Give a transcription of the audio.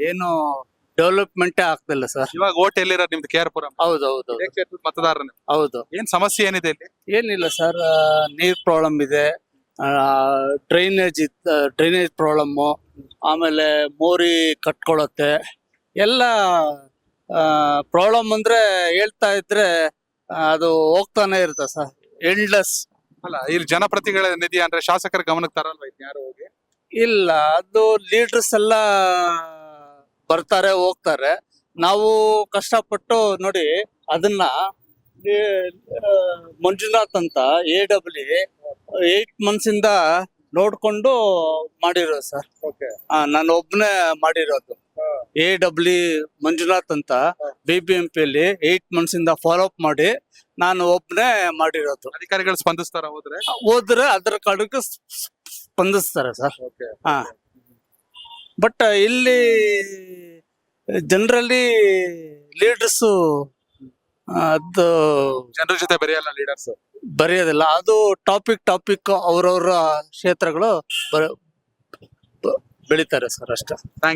ಏನು ಡೆವಲಪ್ಮೆಂಟೇ ಆಗ್ತಿಲ್ಲ ಸರ್. ಇವಾಗ ಓಟ್ ಎಲ್ಲಿರೋದು ನಿಮ್ದು ಕೆ ಆರ್ ಪುರಂ ಹೌದೌದು ಇದೇ ಕ್ಷೇತ್ರದ ಮತದಾರರು ನೀವು. ಹೌದು. ಏನ್ ಸಮಸ್ಯೆ ಏನಿದೆ ಇಲ್ಲಿ? ಏನಿಲ್ಲ ಸರ್, ನೀರ್ ಪ್ರಾಬ್ಲಮ್ ಇದೆ, ಡ್ರೈನೇಜ್ ಪ್ರಾಬ್ಲಮ್ಮು, ಆಮೇಲೆ ಮೋರಿ ಕಟ್ಕೊಳತ್ತೆ ಎಲ್ಲ ಪ್ರಾಬ್ಲಮ್ ಅಂದ್ರೆ ಹೇಳ್ತಾ ಇದ್ರೆ ಅದು ಹೋಗ್ತಾನೆ ಇರುತ್ತೆ ಸರ್, ಎಂಡ್ಲೆಸ್. ಅಲ್ಲ ಇಲ್ಲಿ ಜನಪ್ರತಿಗಳ ನಿಧಿ ಅಂದ್ರೆ ಶಾಸಕರ ಗಮನಕ್ಕೆ ತರಲ್ವಾ ಇದನ್ನ ಯಾರು ಹೋಗಿ? ಇಲ್ಲ, ಅದು ಲೀಡರ್ಸ್ ಎಲ್ಲ ಬರ್ತಾರೆ ಹೋಗ್ತಾರೆ. ನಾವು ಕಷ್ಟಪಟ್ಟು ನೋಡಿ ಅದನ್ನ ಮಂಜುನಾಥ್ ಅಂತ AW 8 months ಇಂದ ನೋಡ್ಕೊಂಡು ಮಾಡಿರೋದು ಸರ್. ನಾನು ಒಬ್ನೇ ಮಾಡಿರೋದು. AW ಮಂಜುನಾಥ್ ಅಂತ BBMP ಅಲ್ಲಿ 8 months ಇಂದ ಫಾಲೋ ಅಪ್ ಮಾಡಿ ನಾನು ಒಬ್ನೇ ಮಾಡಿರೋದು. ಅಧಿಕಾರಿಗಳು ಸ್ಪಂದಿಸ್ತಾರ ಹೋದ್ರೆ ಅದ್ರ ಕಡೆಗೆ ಸ್ಪಂದಿಸ್ತಾರೆ ಸರ್. ಹಾ, ಬಟ್ ಇಲ್ಲಿ ಜನರಲಿ ಲೀಡರ್ಸ್ ಅದು ಜನರ ಜೊತೆ ಬೆರೆಯಲ್ಲ ಲೀಡರ್ಸ್. ಬರೆಯೋದಿಲ್ಲ. ಅದು ಟಾಪಿಕ್ ಅವ್ರವ್ರ ಕ್ಷೇತ್ರಗಳು ಬೆಳಿತಾರೆ ಸರ್ ಅಷ್ಟೇ.